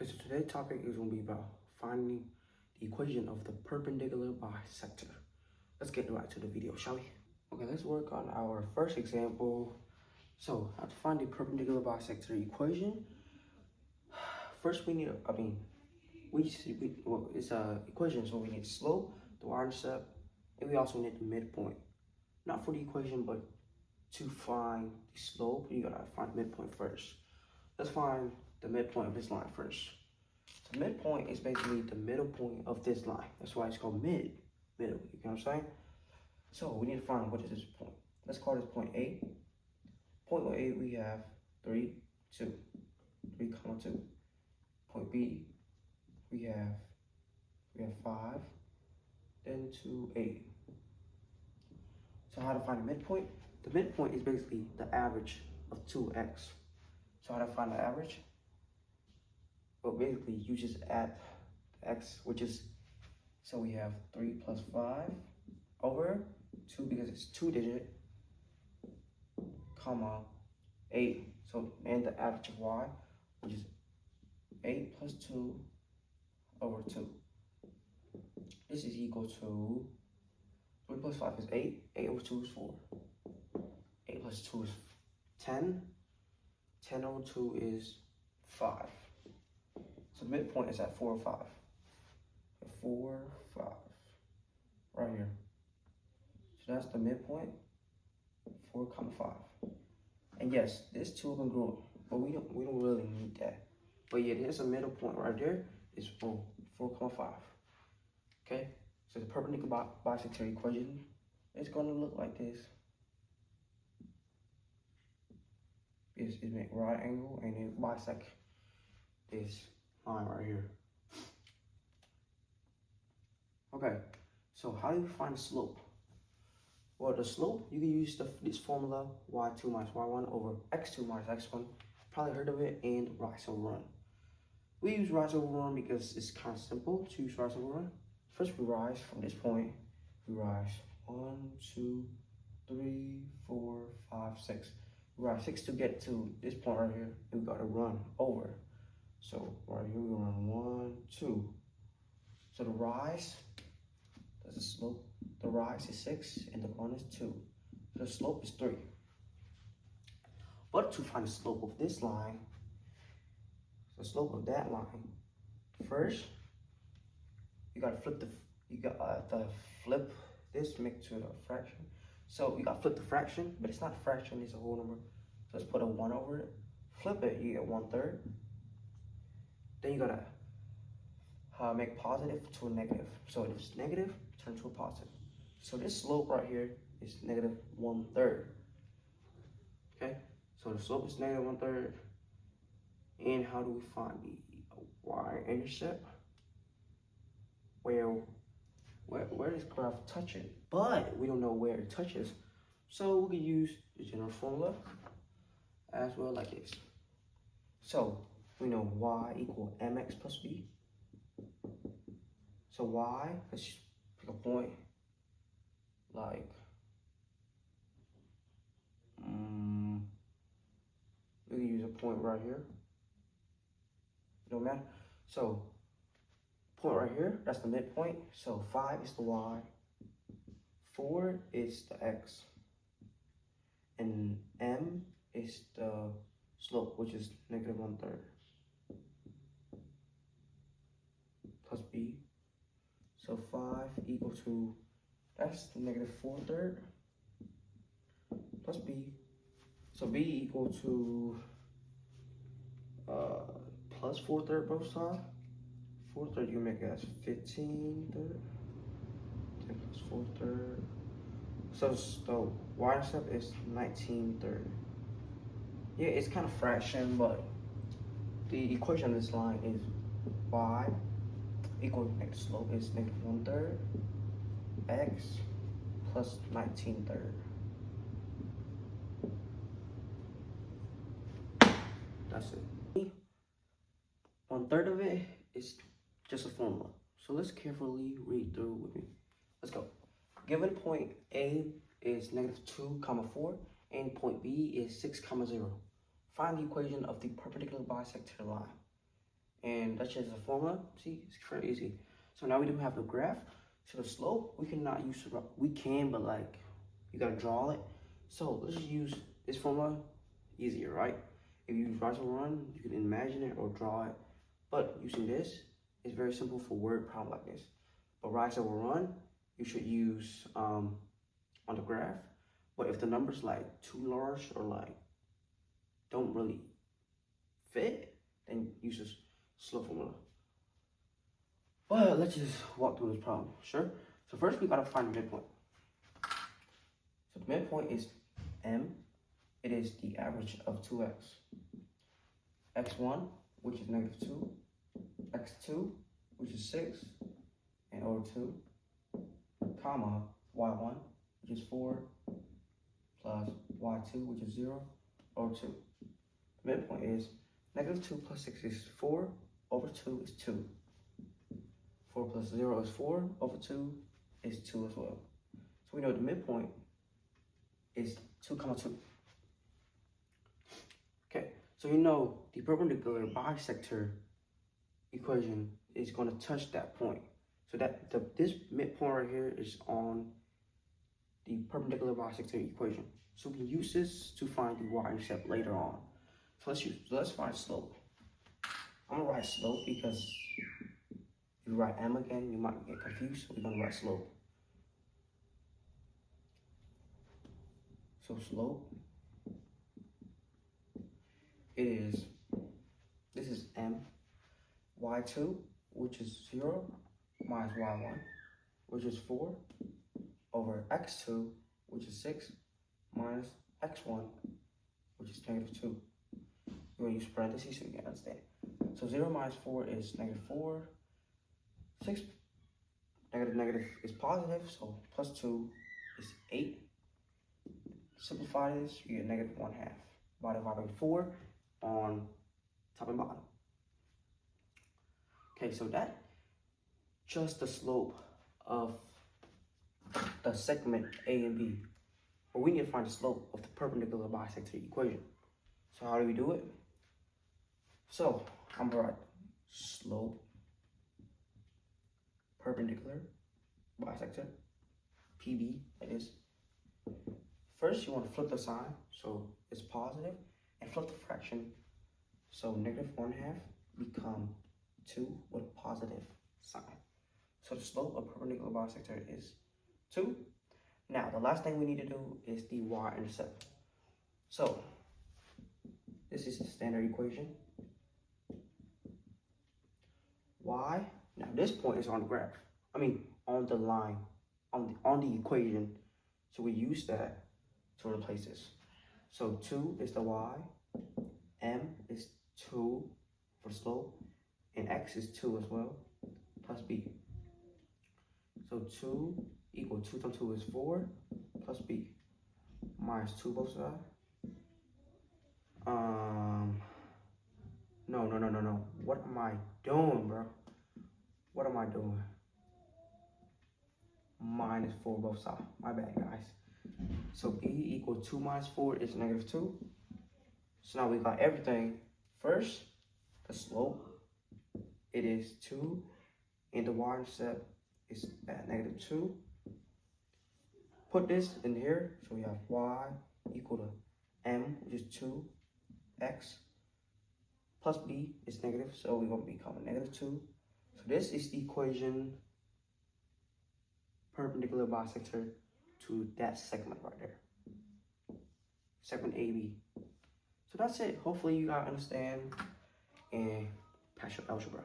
Okay, so today's topic is going to be about finding the equation of the perpendicular bisector. Let's get right to the video, shall we? Okay, let's work on our first example. So, how to find the perpendicular bisector equation. First, we need, it's an equation, so we need slope, the y-intercept, and we also need the midpoint. Not for the equation, but to find the slope, you gotta find the midpoint first. Let's find the midpoint of this line first. The midpoint is basically the middle point of this line. That's why it's called middle, you know what I'm saying? So we need to find what is this point. Let's call this point A. Point A, we have 3, 2. Point B, we have 5, then 2, 8. So how to find the midpoint? The midpoint is basically the average of 2x. So how to find the average? Well, basically, you just add x, which is, so we have 3 plus 5 over 2 because it's 2-digit, comma, 8. So, and the average of y, which is 8 plus 2 over 2. This is equal to 3 plus 5 is 8. 8 over 2 is 4. 8 plus 2 is 10. 10 over 2 is 5. So midpoint is at 4 or 5. 4, 5. Right here. So that's the midpoint. 4, 5. And yes, this 2 is congruent, but we don't really need that. But yeah, there's a middle point right there. It's 4, 5. Okay? So the perpendicular bisector equation is gonna look like this. It's make right angle and then bisect this line right here. Okay, so how do you find the slope? Well, the slope, you can use this formula, y2 minus y1 over x2 minus x1. Probably heard of it, and rise over run. We use rise over run because it's kind of simple to use rise over run. First, we rise from this point. We rise 1, 2, 3, 4, 5, 6. We rise 6 to get to this point right here. We gotta run over. So right here we run 1, 2. So the rise, that's the slope. The rise is 6 and the run is 2. So the slope is 3. But to find the slope of this line, the slope of that line, first you gotta flip this, make it to a fraction. So you gotta flip the fraction, but it's not a fraction, it's a whole number. So let's put a 1 over it. Flip it, you get 1/3. Then you gotta make positive to a negative. So if it's negative, turn to a positive. So this slope right here is negative 1/3. Okay, so the slope is negative 1/3. And how do we find the y-intercept? Well, where does graph touch it? But we don't know where it touches. So we can use the general formula as well, like this. So we know y equal mx plus b. So y, let's pick a point like we can use a point right here. It don't matter. So point right here, that's the midpoint. So 5 is the y, 4 is the x, and m is the slope, which is negative 1/3, plus b. So 5 equal to, that's negative 4/3, plus b. So b equal to plus 4/3 both sides. 4/3 you make it as 15/3. 10 plus 4/3. So the y-intercept is 19/3. Yeah, it's kind of fraction, but the equation of this line is y equal to the slope is negative 1/3 x plus 19/3. That's it. 1/3 of it is just a formula. So let's carefully read through with me. Let's go. Given point A is negative 2, 4, and point B is 6, 0. Find the equation of the perpendicular bisector line. And that's just a formula. See, it's very easy. So now we do have the graph. So the slope, we cannot use, we can, but like, you gotta draw it. So let's just use this formula, easier, right? If you use rise or run, you can imagine it or draw it. But using this, it's very simple for word problem like this. But rise over run, you should use on the graph. But if the number's like too large or like don't really fit, then use this slope formula. But let's just walk through this problem, sure? So first we gotta find the midpoint. So the midpoint is M. It is the average of 2x. x1, which is -2, x2, which is 6, and over 2, comma, y1, which is 4, plus y2, which is 0, over 2. The midpoint is -2 plus 6 is 4, over 2 is 2. 4 plus 0 is 4, over 2 is 2 as well. So we know the midpoint is 2, 2. Okay, so you know the perpendicular bisector equation is going to touch that point. So that this midpoint right here is on the perpendicular bisector equation. So we can use this to find the y-intercept later on. So let's find slope. I'm gonna write slope because if you write m again, you might get confused. So we're gonna write slope. So slope, this is m, y2, which is 0, minus y1, which is 4, over x2, which is 6, minus x1, which is -2. We're going to use parentheses so you can understand. So 0 minus 4 is -4. 6, negative is positive, so plus 2 is 8. Simplify this, you get -1/2 divided by 4 on top and bottom. Okay, so that just the slope of the segment A and B. But we need to find the slope of the perpendicular bisector equation. So how do we do it? So I'm gonna write slope perpendicular bisector, PB, like this. First, you want to flip the sign, so it's positive, and flip the fraction, so -1/2 become 2 with a positive sign. So the slope of perpendicular bisector is 2. Now, the last thing we need to do is the y-intercept. So this is the standard equation. Y, now this point is on the graph. I mean, on the line, on the equation. So we use that to replace this. So 2 is the y, m is 2 for slope, and x is 2 as well, plus b. So 2 equal 2 times 2 is 4, plus b, minus 2 both sides. No. What am I doing, bro? What am I doing? Minus 4 both sides. My bad, guys. So b equal 2 minus 4 is -2. So now we got everything. First, the slope, it is 2, and the y-intercept is at -2. Put this in here, so we have y equal to m, which is 2x, plus b is negative, so we're going to become -2. So this is the equation perpendicular bisector to that segment right there, segment AB. So that's it. Hopefully you guys understand and pass your algebra.